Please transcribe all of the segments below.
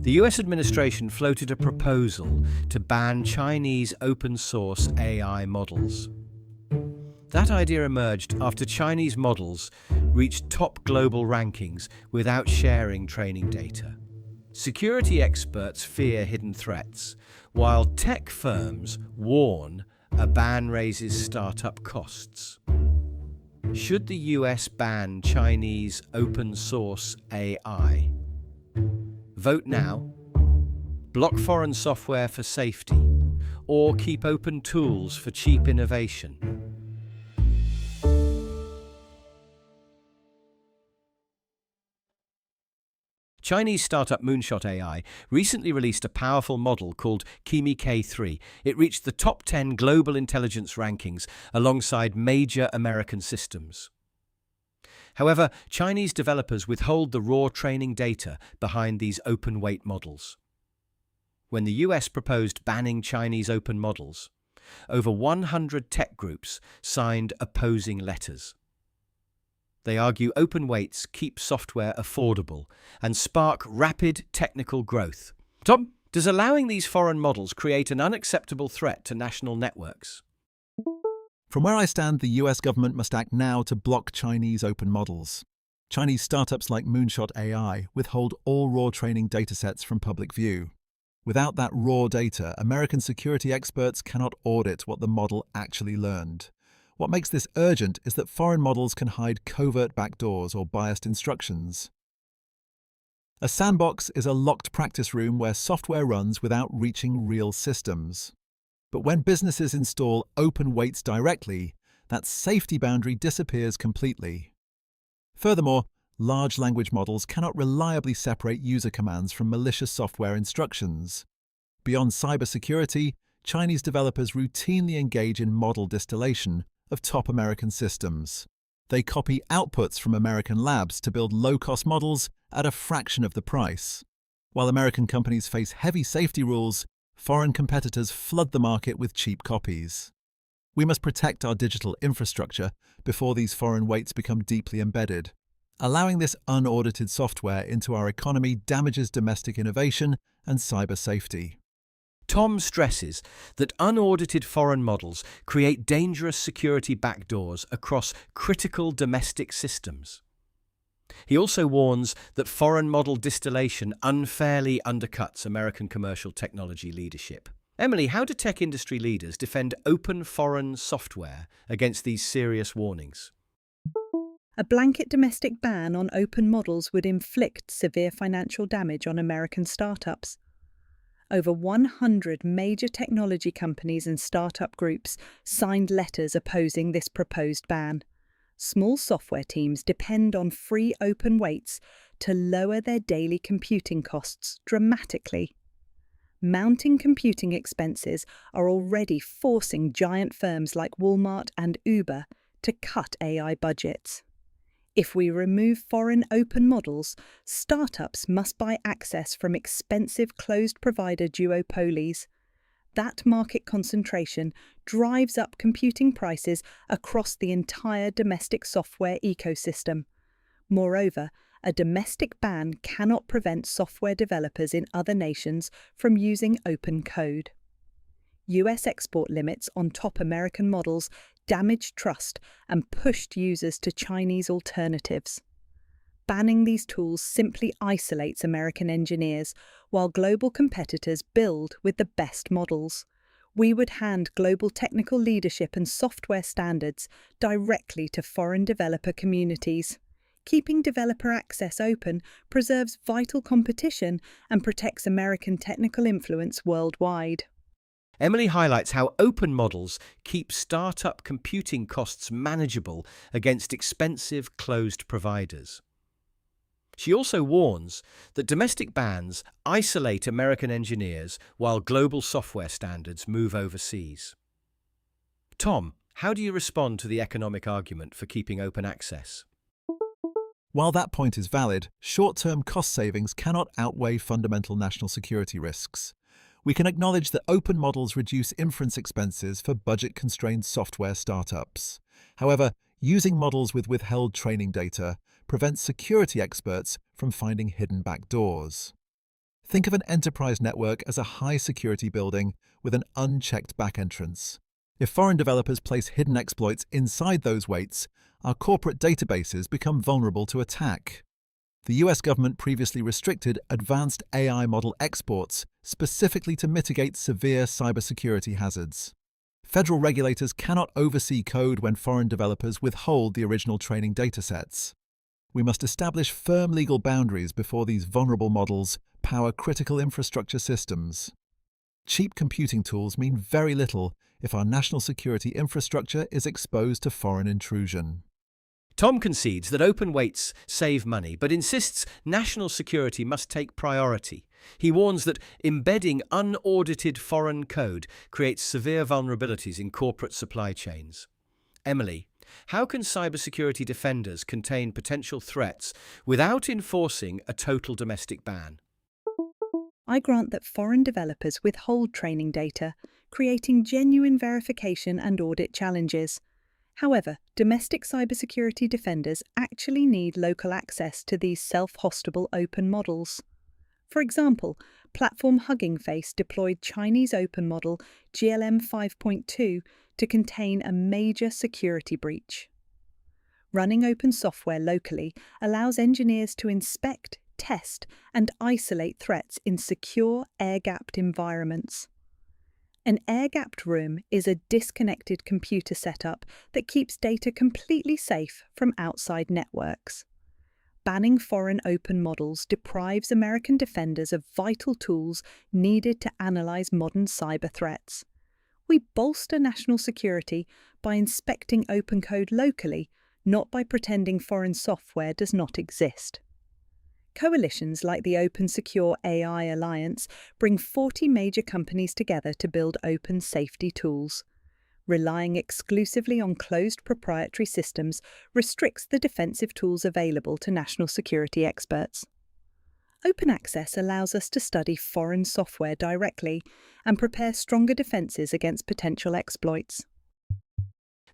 The US administration floated a proposal to ban Chinese open-source AI models. That idea emerged after Chinese models reached top global rankings without sharing training data. Security experts fear hidden threats, while tech firms warn a ban raises startup costs. Should the US ban Chinese open-source AI? Vote now. Block foreign software for safety, or keep open tools for cheap innovation. Chinese startup Moonshot AI recently released a powerful model called Kimi K3. It reached the top 10 global intelligence rankings alongside major American systems. However, Chinese developers withhold the raw training data behind these open-weight models. When the US proposed banning Chinese open models, over 100 tech groups signed opposing letters. They argue open weights keep software affordable and spark rapid technical growth. Tom, does allowing these foreign models create an unacceptable threat to national networks? From where I stand, the US government must act now to block Chinese open models. Chinese startups like Moonshot AI withhold all raw training datasets from public view. Without that raw data, American security experts cannot audit what the model actually learned. What makes this urgent is that foreign models can hide covert backdoors or biased instructions. A sandbox is a locked practice room where software runs without reaching real systems. But when businesses install open weights directly, that safety boundary disappears completely. Furthermore, large language models cannot reliably separate user commands from malicious software instructions. Beyond cybersecurity, Chinese developers routinely engage in model distillation of top American systems. They copy outputs from American labs to build low-cost models at a fraction of the price. While American companies face heavy safety rules, foreign competitors flood the market with cheap copies. We must protect our digital infrastructure before these foreign weights become deeply embedded. Allowing this unaudited software into our economy damages domestic innovation and cyber safety. Tom stresses that unaudited foreign models create dangerous security backdoors across critical domestic systems. He also warns that foreign model distillation unfairly undercuts American commercial technology leadership. Emily, how do tech industry leaders defend open foreign software against these serious warnings? A blanket domestic ban on open models would inflict severe financial damage on American startups. Over 100 major technology companies and startup groups signed letters opposing this proposed ban. Small software teams depend on free open weights to lower their daily computing costs dramatically. Mounting computing expenses are already forcing giant firms like Walmart and Uber to cut AI budgets. If we remove foreign open models, startups must buy access from expensive closed provider duopolies. That market concentration drives up computing prices across the entire domestic software ecosystem. Moreover, a domestic ban cannot prevent software developers in other nations from using open code. US export limits on top American models damaged trust and pushed users to Chinese alternatives. Banning these tools simply isolates American engineers, while global competitors build with the best models. We would hand global technical leadership and software standards directly to foreign developer communities. Keeping developer access open preserves vital competition and protects American technical influence worldwide. Emily highlights how open models keep startup computing costs manageable against expensive closed providers. She also warns that domestic bans isolate American engineers while global software standards move overseas. Tom, how do you respond to the economic argument for keeping open access? While that point is valid, short-term cost savings cannot outweigh fundamental national security risks. We can acknowledge that open models reduce inference expenses for budget-constrained software startups. However, using models with withheld training data prevents security experts from finding hidden backdoors. Think of an enterprise network as a high-security building with an unchecked back entrance. If foreign developers place hidden exploits inside those weights, our corporate databases become vulnerable to attack. The US government previously restricted advanced AI model exports specifically to mitigate severe cybersecurity hazards. Federal regulators cannot oversee code when foreign developers withhold the original training datasets. We must establish firm legal boundaries before these vulnerable models power critical infrastructure systems. Cheap computing tools mean very little if our national security infrastructure is exposed to foreign intrusion. Tom concedes that open weights save money, but insists national security must take priority. He warns that embedding unaudited foreign code creates severe vulnerabilities in corporate supply chains. Emily, how can cybersecurity defenders contain potential threats without enforcing a total domestic ban? I grant that foreign developers withhold training data, creating genuine verification and audit challenges. However, domestic cybersecurity defenders actually need local access to these self-hostable open models. For example, platform Hugging Face deployed Chinese open model GLM 5.2 to contain a major security breach. Running open software locally allows engineers to inspect, test, and isolate threats in secure, air-gapped environments. An air-gapped room is a disconnected computer setup that keeps data completely safe from outside networks. Banning foreign open models deprives American defenders of vital tools needed to analyze modern cyber threats. We bolster national security by inspecting open code locally, not by pretending foreign software does not exist. Coalitions like the Open Secure AI Alliance bring 40 major companies together to build open safety tools. Relying exclusively on closed proprietary systems restricts the defensive tools available to national security experts. Open access allows us to study foreign software directly and prepare stronger defenses against potential exploits.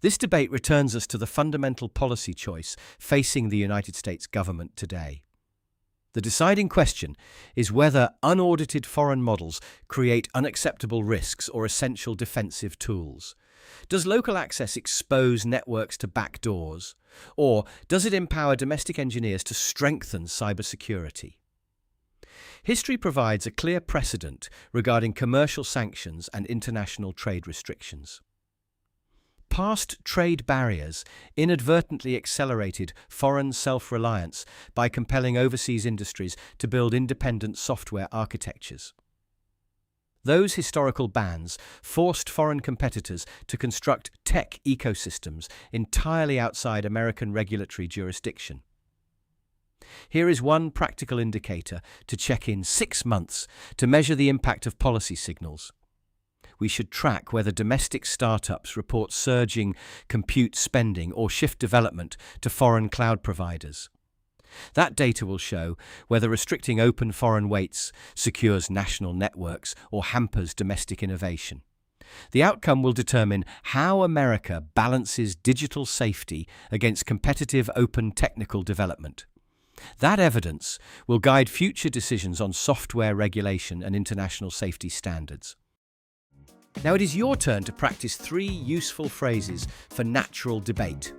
This debate returns us to the fundamental policy choice facing the United States government today. The deciding question is whether unaudited foreign models create unacceptable risks or essential defensive tools. Does local access expose networks to backdoors, or does it empower domestic engineers to strengthen cybersecurity? History provides a clear precedent regarding commercial sanctions and international trade restrictions. Past trade barriers inadvertently accelerated foreign self-reliance by compelling overseas industries to build independent software architectures. Those historical bans forced foreign competitors to construct tech ecosystems entirely outside American regulatory jurisdiction. Here is one practical indicator to check in 6 months to measure the impact of policy signals. We should track whether domestic startups report surging compute spending or shift development to foreign cloud providers. That data will show whether restricting open foreign weights secures national networks or hampers domestic innovation. The outcome will determine how America balances digital safety against competitive open technical development. That evidence will guide future decisions on software regulation and international safety standards. Now it is your turn to practice 3 useful phrases for natural debate.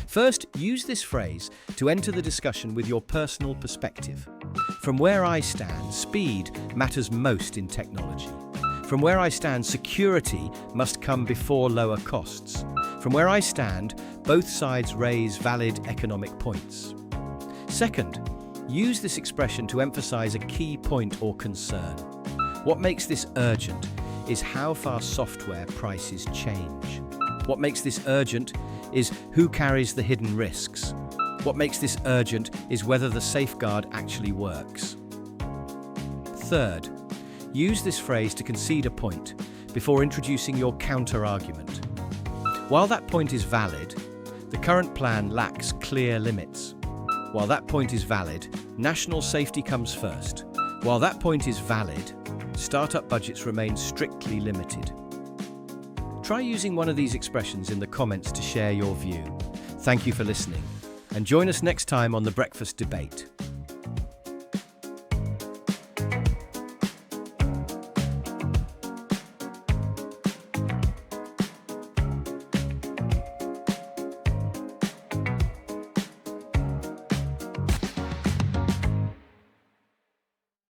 First, use this phrase to enter the discussion with your personal perspective. From where I stand, speed matters most in technology. From where I stand, security must come before lower costs. From where I stand, both sides raise valid economic points. Second, use this expression to emphasize a key point or concern. What makes this urgent is how fast software prices change. What makes this urgent is who carries the hidden risks. What makes this urgent is whether the safeguard actually works. Third, use this phrase to concede a point before introducing your counter-argument. While that point is valid, the current plan lacks clear limits. While that point is valid, national safety comes first. While that point is valid, startup budgets remain strictly limited. Try using one of these expressions in the comments to share your view. Thank you for listening, and join us next time on The Breakfast Debate.